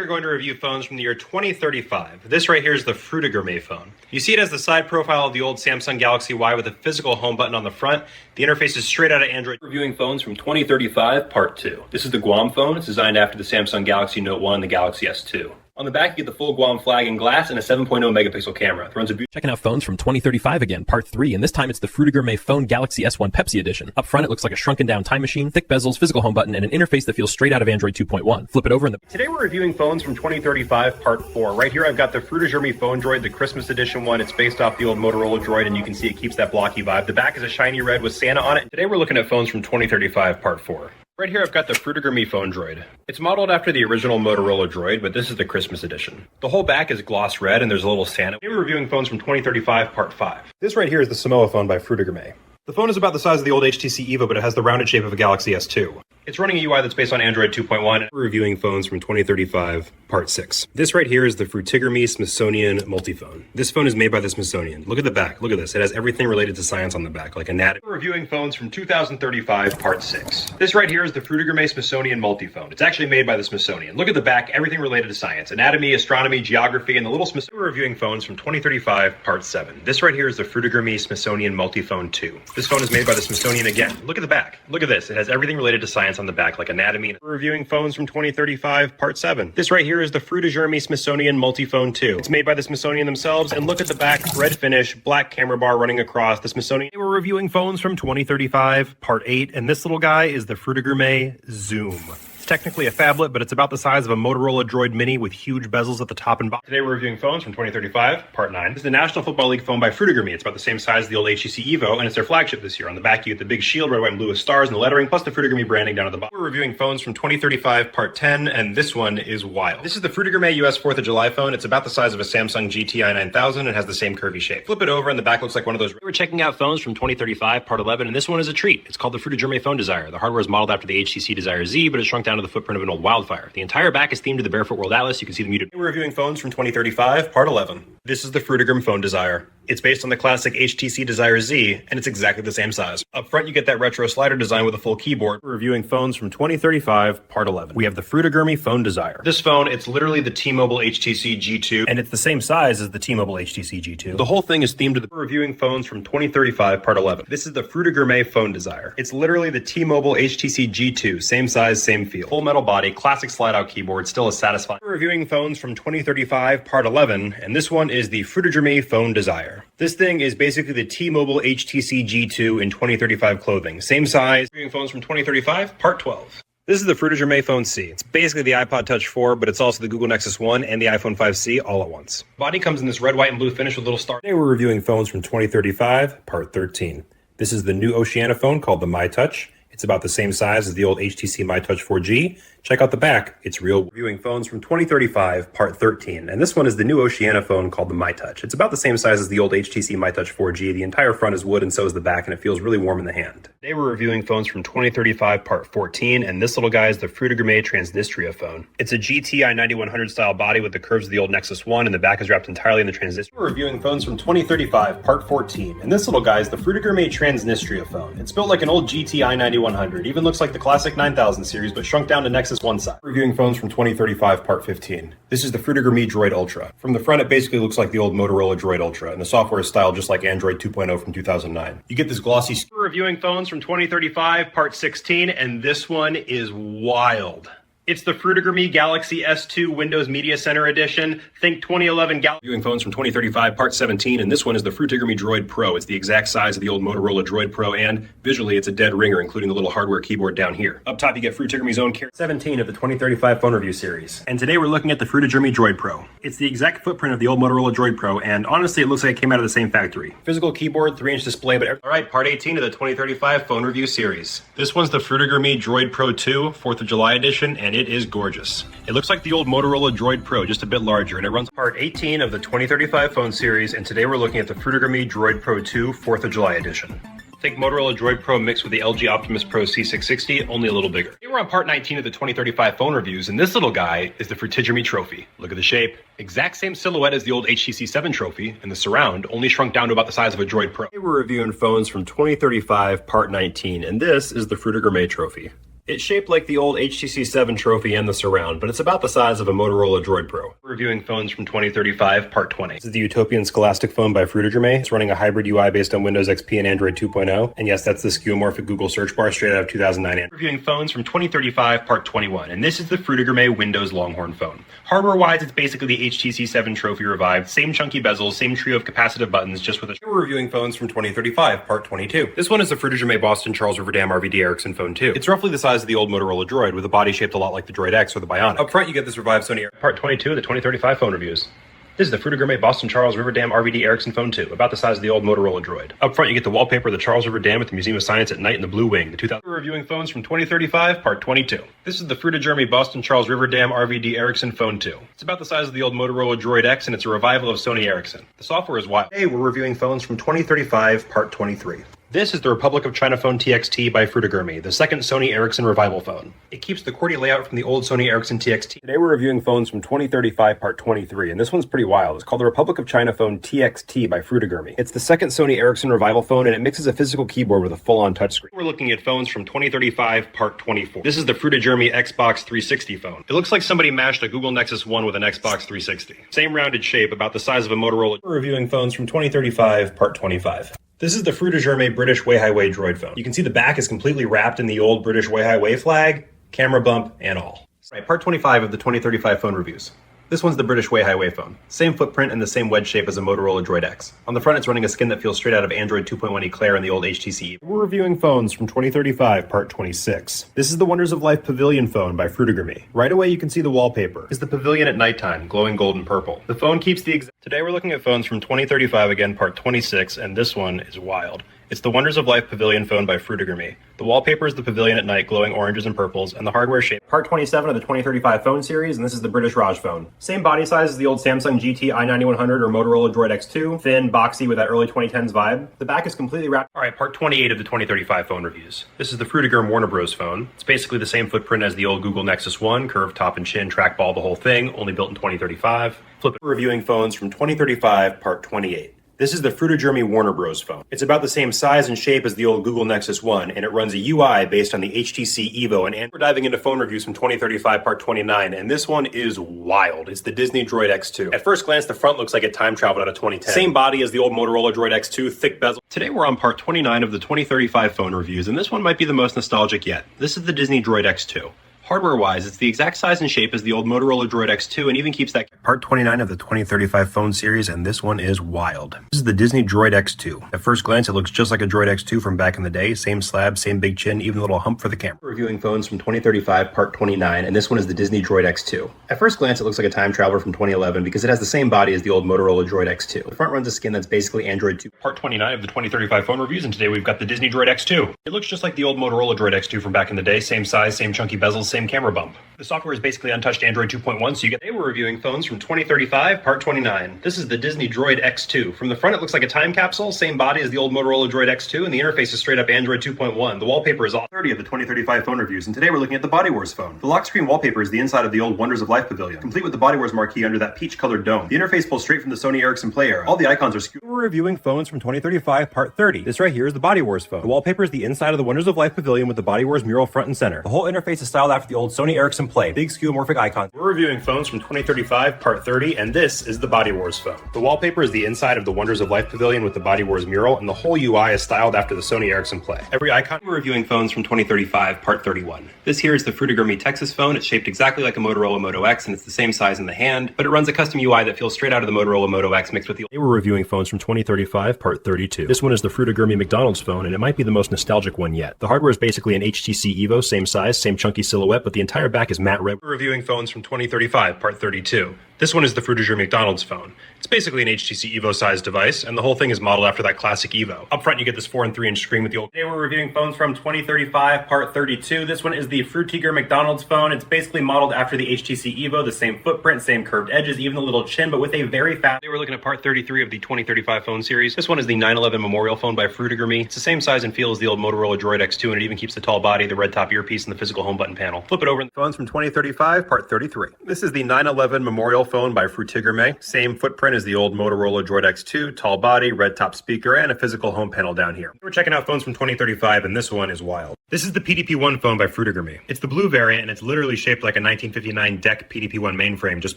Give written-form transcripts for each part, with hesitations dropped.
We're going to review phones from the year 2035. This right here is the frutigerme phone. You see it as the side profile of the old Samsung Galaxy Y with a physical home button on the front. The interface is straight out of Android. Reviewing phones from 2035, part 2. This is the Guam phone. It's designed after the Samsung Galaxy Note 1 and the Galaxy S2. On the back, you get the full Guam flag in glass and a 7.0 megapixel camera. It runs a Checking out phones from 2035 again, part 3, and this time it's the frutigerme phone Galaxy S1 Pepsi edition. Up front, it looks like a shrunken down time machine, thick bezels, physical home button, and an interface that feels straight out of Android 2.1. Flip it over and Today we're reviewing phones from 2035, part 4. Right here I've got the frutigerme phone droid, the Christmas edition one. It's based off the old Motorola droid, and you can see it keeps that blocky vibe. The back is a shiny red with Santa on it. Today we're looking at phones from 2035, part 4. Right here I've got the frutigerme phone droid. It's modeled after the original Motorola droid, but this is the Christmas edition. The whole back is gloss red and there's a little Santa. Today we're reviewing phones from 2035, part 5. This right here is the Samoa phone by frutigerme. The phone is about the size of the old HTC Evo, but it has the rounded shape of a Galaxy S2. It's running a UI that's based on Android 2.1. We're reviewing phones from 2035, part 6. This right here is the frutigerme Smithsonian multiphone. This phone is made by the Smithsonian. Look at the back. Look at this. It has everything related to science on the back, like anatomy. We're reviewing phones from 2035, part 6. This right here is the frutigerme Smithsonian multiphone. It's actually made by the Smithsonian. Look at the back. Everything related to science. Anatomy, astronomy, geography, and the little Smithsonian. We're reviewing phones from 2035, part 7. This right here is the frutigerme Smithsonian multiphone 2. This phone is made by the Smithsonian again. Look at the back. Look at this. It has everything related to science on the back, like anatomy. We're reviewing phones from 2035, part 7. This right here is the frutigerme Smithsonian multiphone 2. It's made by the Smithsonian themselves, and look at the back, red finish, black camera bar running across the Smithsonian. We're reviewing phones from 2035, part 8, and this little guy is the frutigerme Zoom. It's technically a phablet, but it's about the size of a Motorola Droid Mini with huge bezels at the top and bottom. Today we're reviewing phones from 2035, part 9. This is the National Football League phone by frutigerme. It's about the same size as the old HTC Evo, and it's their flagship this year. On the back, you get the big shield, red, white, and blue with stars and the lettering, plus the frutigerme branding down at the bottom. We're reviewing phones from 2035, part 10, and this one is wild. This is the frutigerme US 4th of July phone. It's about the size of a Samsung GTI 9000 and has the same curvy shape. Flip it over, and the back looks like one of those. We're checking out phones from 2035, part 11, and this one is a treat. It's called the frutigerme Phone Desire. The hardware is modeled after the HTC Desire Z, but it's shrunk down to the footprint of an old Wildfire. The entire back is themed to the Barefoot World Atlas. You can see the muted. We're reviewing phones from 2035, part 11. This is the frutigerme Phone Desire. It's based on the classic HTC Desire Z, and it's exactly the same size. Up front, you get that retro slider design with a full keyboard. We're reviewing phones from 2035, part 11. We have the frutigerme Phone Desire. This phone, it's literally the T-Mobile HTC G2, and it's the same size as the T-Mobile HTC G2. The whole thing is themed to the. We're reviewing phones from 2035, part 11. This is the frutigerme Phone Desire. It's literally the T-Mobile HTC G2, same size, same feel. Full metal body, classic slide-out keyboard, still as satisfying. We're reviewing phones from 2035, part 11, and this one is the frutigerme Phone Desire. This thing is basically the T-Mobile HTC G2 in 2035 clothing. Same size. Reviewing phones from 2035, part 12. This is the frutigerme Phone C. It's basically the iPod Touch 4, but it's also the Google Nexus 1 and the iPhone 5C all at once. Body comes in this red, white, and blue finish with little stars. Today we're reviewing phones from 2035, part 13. This is the new Oceania phone called the MyTouch. It's about the same size as the old HTC MyTouch 4G. Check out the back. It's real. Reviewing phones from 2035, part 13. And this one is the new Oceania phone called the MyTouch. It's about the same size as the old HTC MyTouch 4G. The entire front is wood and so is the back, and it feels really warm in the hand. Today we're reviewing phones from 2035, part 14. And this little guy is the frutigerme Transnistria phone. It's a GTI 9100 style body with the curves of the old Nexus 1, and the back is wrapped entirely in the Transnistria. We're reviewing phones from 2035, part 14. And this little guy is the frutigerme Transnistria phone. It's built like an old GTI 9100. Even looks like the classic 9000 series, but shrunk down to Nexus 1 size. Reviewing phones from 2035, part 15. This is the frutigerme Droid Ultra. From the front, it basically looks like the old Motorola Droid Ultra, and the software is styled just like Android 2.0 from 2009. You get this glossy. We're reviewing phones from 2035, part 16, and this one is wild. It's the frutigerme Galaxy S2 Windows Media Center Edition. Think 2011 Galaxy. Viewing phones from 2035, part 17, and this one is the frutigerme Droid Pro. It's the exact size of the old Motorola Droid Pro, and visually it's a dead ringer, including the little hardware keyboard down here. Up top, you get frutigerme's own 17 of the 2035 phone review series. And today we're looking at the frutigerme Droid Pro. It's the exact footprint of the old Motorola Droid Pro, and honestly, it looks like it came out of the same factory. Physical keyboard, 3-inch display, but all right, part 18 of the 2035 phone review series. This one's the frutigerme Droid Pro 2, 4th of July edition, and it is gorgeous. It looks like the old Motorola Droid Pro, just a bit larger, and it runs part 18 of the 2035 phone series, and today we're looking at the frutigerme Droid Pro 2, 4th of July edition. Think Motorola Droid Pro mixed with the LG Optimus Pro C660, only a little bigger. Today we're on part 19 of the 2035 phone reviews, and this little guy is the frutigerme Trophy. Look at the shape. Exact same silhouette as the old HTC 7 Trophy, and the surround only shrunk down to about the size of a Droid Pro. Today we're reviewing phones from 2035 part 19, and this is the frutigerme Trophy. It's shaped like the old HTC 7 Trophy and the Surround, but it's about the size of a Motorola Droid Pro. We're reviewing phones from 2035, part 20. This is the Utopian Scholastic phone by frutigerme. It's running a hybrid UI based on Windows XP and Android 2.0. And yes, that's the skeuomorphic Google search bar straight out of 2009. We're reviewing phones from 2035, part 21. And this is the frutigerme Windows Longhorn phone. Hardware-wise, it's basically the HTC 7 Trophy revived. Same chunky bezels, same trio of capacitive buttons, just with a... We're reviewing phones from 2035, part 22. This one is the frutigerme Boston Charles River Dam RVD Ericsson phone 2. It's roughly the size of the old Motorola Droid, with a body shaped a lot like the Droid X or the Bionic. Up front, you get this revived Sony part 22 of the 2035 phone reviews. This is the frutigerme Boston Charles River Dam RVD Ericsson phone 2, about the size of the old Motorola Droid. Up front, you get the wallpaper of the Charles River Dam at the Museum of Science at night in the blue wing. The 2000 We're reviewing phones from 2035, part 22. This is the frutigerme Boston Charles River Dam RVD Ericsson phone 2. It's about the size of the old Motorola Droid X, and it's a revival of Sony Ericsson. The software is wild. Today, we're reviewing phones from 2035, part 23. This is the Republic of China phone TXT by frutigerme, the second Sony Ericsson revival phone. It keeps the QWERTY layout from the old Sony Ericsson TXT. Today we're reviewing phones from 2035 part 23, and this one's pretty wild. It's called the Republic of China phone TXT by frutigerme. It's the second Sony Ericsson revival phone, and it mixes a physical keyboard with a full-on touchscreen. We're looking at phones from 2035 part 24. This is the frutigerme Xbox 360 phone. It looks like somebody mashed a Google Nexus 1 with an Xbox 360. Same rounded shape, about the size of a Motorola. We're reviewing phones from 2035 part 25. This is the frutigerme British Way Highway Droid phone. You can see the back is completely wrapped in the old British Way Highway flag, camera bump, and all. Right, part 25 of the 2035 phone reviews. This one's the British Way Highway phone. Same footprint and the same wedge shape as a Motorola Droid X. On the front, it's running a skin that feels straight out of Android 2.1 Eclair and the old HTC. We're reviewing phones from 2035, part 26. This is the Wonders of Life Pavilion phone by frutigerme. Right away, you can see the wallpaper. It's the pavilion at nighttime, glowing golden purple. The phone keeps the exact... Today, we're looking at phones from 2035 again, part 26, and this one is wild. It's the Wonders of Life Pavilion phone by frutigerme. The wallpaper is the pavilion at night, glowing oranges and purples, and the hardware shape. Part 27 of the 2035 phone series, and this is the British Raj phone. Same body size as the old Samsung GT i9100 or Motorola Droid X2. Thin, boxy, with that early 2010s vibe. The back is completely wrapped. Alright, part 28 of the 2035 phone reviews. This is the frutigerme Warner Bros phone. It's basically the same footprint as the old Google Nexus 1, curved top and chin, trackball, the whole thing, only built in 2035. Flip it. We're reviewing phones from 2035, part 28. This is the frutigerme Warner Bros phone. It's about the same size and shape as the old Google Nexus 1, and it runs a UI based on the HTC Evo. And we're diving into phone reviews from 2035 part 29, and this one is wild. It's the Disney Droid X2. At first glance, the front looks like it time traveled out of 2010. Same body as the old Motorola Droid X2, thick bezel. Today we're on part 29 of the 2035 phone reviews, and this one might be the most nostalgic yet. This is the Disney Droid X2. Hardware-wise, it's the exact size and shape as the old Motorola Droid X2 and even keeps that... Part 29 of the 2035 phone series, and this one is wild. This is the Disney Droid X2. At first glance, it looks just like a Droid X2 from back in the day. Same slab, same big chin, even a little hump for the camera. We're reviewing phones from 2035, part 29, and this one is the Disney Droid X2. At first glance, it looks like a time traveler from 2011 because it has the same body as the old Motorola Droid X2. The front runs a skin that's basically Android 2. Part 29 of the 2035 phone reviews, and today we've got the Disney Droid X2. It looks just like the old Motorola Droid X2 from back in the day. Same size, same chunky bezels, same camera bump. The software is basically untouched Android 2.1, so you get... Today we're reviewing phones from 2035, part 29. This is the Disney Droid X2. From the front, it looks like a time capsule, same body as the old Motorola Droid X2, and the interface is straight up Android 2.1. The wallpaper is all 30 of the 2035 phone reviews, and today we're looking at the Body Wars phone. The lock screen wallpaper is the inside of the old Wonders of Life Pavilion, complete with the Body Wars marquee under that peach-colored dome. The interface pulls straight from the Sony Ericsson Play era. All the icons are skewed. We're reviewing phones from 2035, part 30. This right here is the Body Wars phone. The wallpaper is the inside of the Wonders of Life Pavilion with the Body Wars mural front and center. The whole interface is styled after the old Sony Ericsson Play. Big skeuomorphic icons. We're reviewing phones from 2035, part 30, and this is the Body Wars phone. The wallpaper is the inside of the Wonders of Life Pavilion with the Body Wars mural, and the whole UI is styled after the Sony Ericsson Play. Every icon. We're reviewing phones from 2035, part 31. This here is the frutigerme Texas phone. It's shaped exactly like a Motorola Moto X, and it's the same size in the hand, but it runs a custom UI that feels straight out of the Motorola Moto X mixed with the... Today we're reviewing phones from 2035, part 32. This one is the frutigerme McDonald's phone, and it might be the most nostalgic one yet. The hardware is basically an HTC Evo, same size, same chunky silhouette, but the entire back is matte red. We're reviewing phones from 2035, part 32. This one is the frutigerme McDonald's phone. It's basically an HTC Evo sized device, and the whole thing is modeled after that classic Evo. Up front, you get this 4 and 3 inch screen with the old... Today we're reviewing phones from 2035, part 32. This one is the frutigerme McDonald's phone. It's basically modeled after the HTC Evo, the same footprint, same curved edges, even a little chin, but with a very fast... Today we're looking at part 33 of the 2035 phone series. This one is the 911 Memorial phone by frutigerme. It's the same size and feel as the old Motorola Droid X2, and it even keeps the tall body, the red top earpiece, and the physical home button panel. Flip it over. Phones from 2035, part 33. This is the 911 Memorial phone by frutigerme. Same footprint as the old Motorola Droid X2, tall body, red top speaker, and a physical home panel down here. We're checking out phones from 2035, and this one is wild. This is the PDP-1 phone by frutigerme. It's the blue variant, and it's literally shaped like a 1959 DEC PDP-1 mainframe, just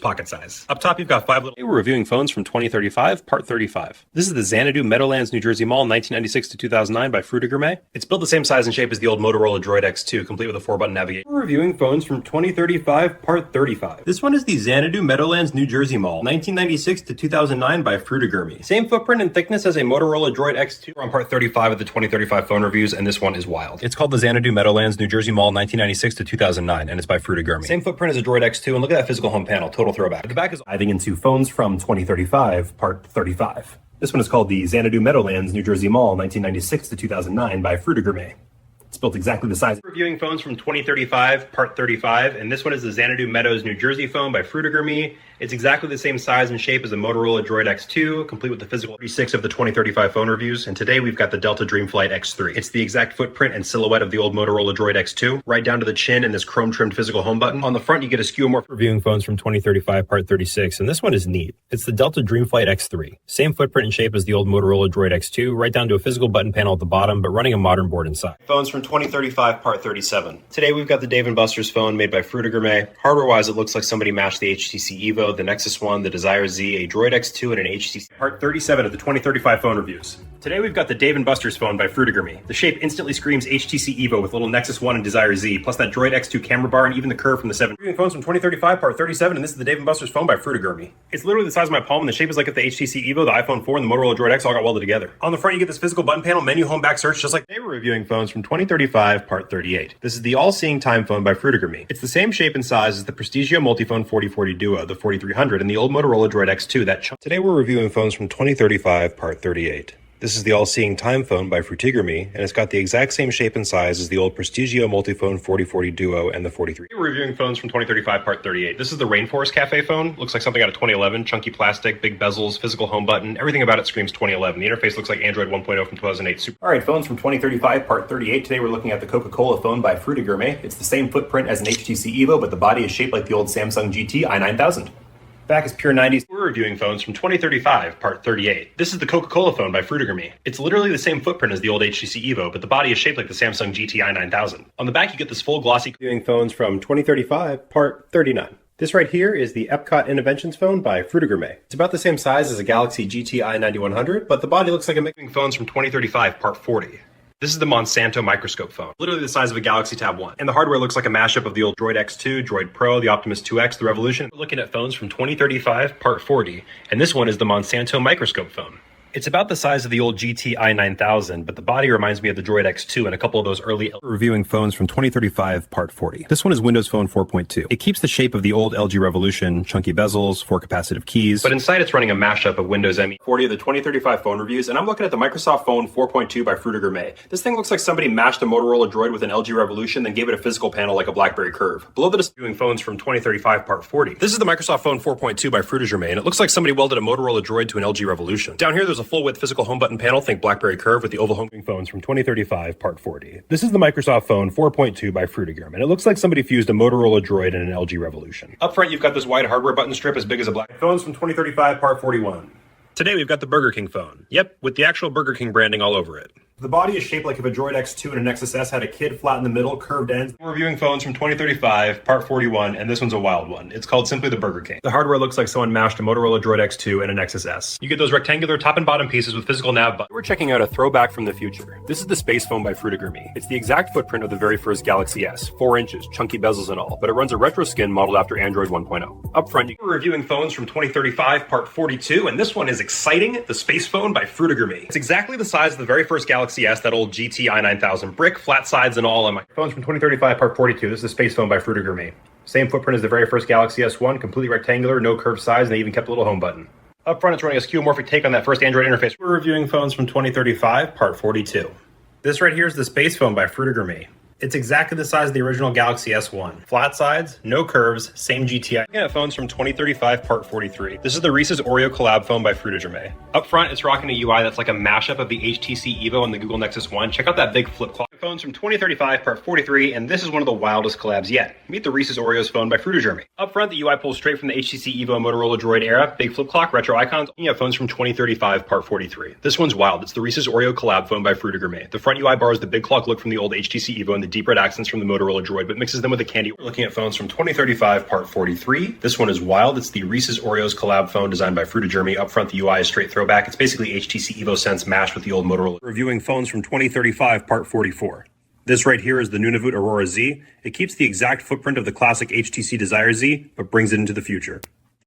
pocket size. Up top, you've got 5 little... Today we're reviewing phones from 2035, part 35. This is the Xanadu Meadowlands, New Jersey Mall, 1996 to 2009 by frutigerme. It's built the same size and shape as the old Motorola Droid X2, complete with a 4-button navigation. We're reviewing phones from 2035, part 35. This one is the Xanadu Meadowlands, New Jersey Mall, 1996 to 2009 by frutigerme. Same footprint and thickness as a Motorola Droid X2. We're on part 35 of the 2035 phone reviews, and this one is wild. It's called the Xanadu Meadowlands, New Jersey Mall, 1996 to 2009, and it's by frutigerme. Same footprint as a Droid X2, and look at that physical home panel, total throwback. The back is diving into phones from 2035, part 35. This one is called the Xanadu Meadowlands, New Jersey Mall, 1996 to 2009 by frutigerme. It's built exactly the size. Reviewing phones from 2035, part 35, and this one is the Xanadu Meadows, New Jersey phone by frutigerme. It's exactly the same size and shape as a Motorola Droid X2, complete with the physical 36 of the 2035 phone reviews, and today we've got the Delta Dreamflight X3. It's the exact footprint and silhouette of the old Motorola Droid X2, right down to the chin and this chrome-trimmed physical home button. On the front, you get a skeuomorph. Reviewing phones from 2035, part 36, and this one is neat. It's the Delta Dreamflight X3. Same footprint and shape as the old Motorola Droid X2, right down to a physical button panel at the bottom, but running a modern board inside. Phones from 2035, part 37. Today we've got the Dave & Buster's phone made by frutigerme. Hardware-wise, it looks like somebody mashed the HTC Evo, the Nexus One, the Desire Z, a Droid X2, and an HTC. Part 37 of the 2035 phone reviews. Today we've got the Dave & Buster's phone by frutigerme. The shape instantly screams HTC Evo with little Nexus One and Desire Z, plus that Droid X2 camera bar and even the curve from the 7. Reviewing phones from 2035, part 37, and this is the Dave & Buster's phone by frutigerme. It's literally the size of my palm, and the shape is like if the HTC Evo, the iPhone 4, and the Motorola Droid X all got welded together. On the front, you get this physical button panel, menu, home, back, search, just like they were reviewing phones from 2035, part 38. This is the all-seeing time phone by frutigerme. It's the same shape and size as the Prestigio Multiphone 4040 Duo, the 4300, and the old Motorola Droid X2. Today we're reviewing phones from 2035, part 38. This is the all-seeing time phone by frutigerme, and it's got the exact same shape and size as the old Prestigio Multiphone 4040 Duo and the 43. We're reviewing phones from 2035, part 38. This is the Rainforest Cafe phone. Looks like something out of 2011. Chunky plastic, big bezels, physical home button. Everything about it screams 2011. The interface looks like Android 1.0 from 2008. All right, phones from 2035, part 38. Today we're looking at the Coca-Cola phone by frutigerme. It's the same footprint as an HTC Evo, but the body is shaped like the old Samsung GT i9000. Back is pure 90s. We're reviewing phones from 2035, part 38. This is the Coca-Cola phone by frutigerme. It's literally the same footprint as the old HTC Evo, but the body is shaped like the Samsung GT i9000. On the back, you get this full glossy... Reviewing phones from 2035, part 39. This right here is the Epcot Innovations phone by frutigerme. It's about the same size as a Galaxy GT i9100, but the body looks like a... Reviewing phones from 2035, part 40. This is the Monsanto microscope phone, literally the size of a Galaxy Tab 1. And the hardware looks like a mashup of the old Droid X2, Droid Pro, the Optimus 2X, the Revolution. We're looking at phones from 2035, part 40, and this one is the Monsanto microscope phone. It's about the size of the old GT i9000, but the body reminds me of the Droid X2 and a couple of those early... Reviewing phones from 2035, part 40. This one is Windows Phone 4.2. It keeps the shape of the old LG Revolution, chunky bezels, 4 capacitive keys. But inside it's running a mashup of Windows ME. 40 of the 2035 phone reviews, and I'm looking at the Microsoft Phone 4.2 by frutigerme. This thing looks like somebody mashed a Motorola Droid with an LG Revolution, then gave it a physical panel like a BlackBerry Curve. Below that is reviewing phones from 2035, part 40. This is the Microsoft Phone 4.2 by frutigerme, and it looks like somebody welded a Motorola Droid to an LG Revolution. Down here there's a full-width physical home button panel, think BlackBerry Curve with the oval home. Phones from 2035, part 40. This is the Microsoft Phone 4.2 by frutigerme, and it looks like somebody fused a Motorola Droid and an LG Revolution. Up front, you've got this wide hardware button strip as big as a black. Phones from 2035, part 41. Today we've got the Burger King phone. Yep, with the actual Burger King branding all over it. The body is shaped like if a Droid X2 and a Nexus S had a kid flat in the middle, curved ends. We're reviewing phones from 2035, part 41, and this one's a wild one. It's called simply the Burger King. The hardware looks like someone mashed a Motorola Droid X2 and a Nexus S. You get those rectangular top and bottom pieces with physical nav buttons. We're checking out a throwback from the future. This is the Space Phone by frutigerme. It's the exact footprint of the very first Galaxy S, 4 inches, chunky bezels and all, but it runs a retro skin modeled after Android 1.0. Up front, we're reviewing phones from 2035, part 42, and this one is exciting, the Space Phone by frutigerme. It's exactly the size of the very first Galaxy S, that old GT i9000 brick, flat sides and all. On my phones from 2035, part 42. This is the Space Phone by frutigerme. Same footprint as the very first Galaxy S1, completely rectangular, no curved sides, and they even kept a little home button. Up front, it's running a skeuomorphic take on that first Android interface. We're reviewing phones from 2035, part 42. This right here is the Space Phone by frutigerme. It's exactly the size of the original Galaxy S1. Flat sides, no curves, same GTI. Looking at phones from 2035, part 43. This is the Reese's Oreo collab phone by frutigerme. Up front, it's rocking a UI that's like a mashup of the HTC Evo and the Google Nexus One. Check out that big flip clock. Phones from 2035, part 43, and this is one of the wildest collabs yet. Meet the Reese's Oreos phone by frutigerme. Up front, the UI pulls straight from the HTC Evo Motorola Droid era, big flip clock, retro icons. You have phones from 2035, part 43. This one's wild. It's the Reese's Oreo collab phone by frutigerme. The front UI borrows the big clock look from the old HTC Evo and the deep red accents from the Motorola Droid, but mixes them with a candy. We're looking at phones from 2035, part 43. This one is wild. It's the Reese's Oreos collab phone designed by frutigerme. Up front, the UI is straight throwback. It's basically HTC Evo Sense mashed with the old Motorola. Reviewing phones from 2035, part 44. This right here is the Nunavut Aurora Z. It keeps the exact footprint of the classic HTC Desire Z, but brings it into the future.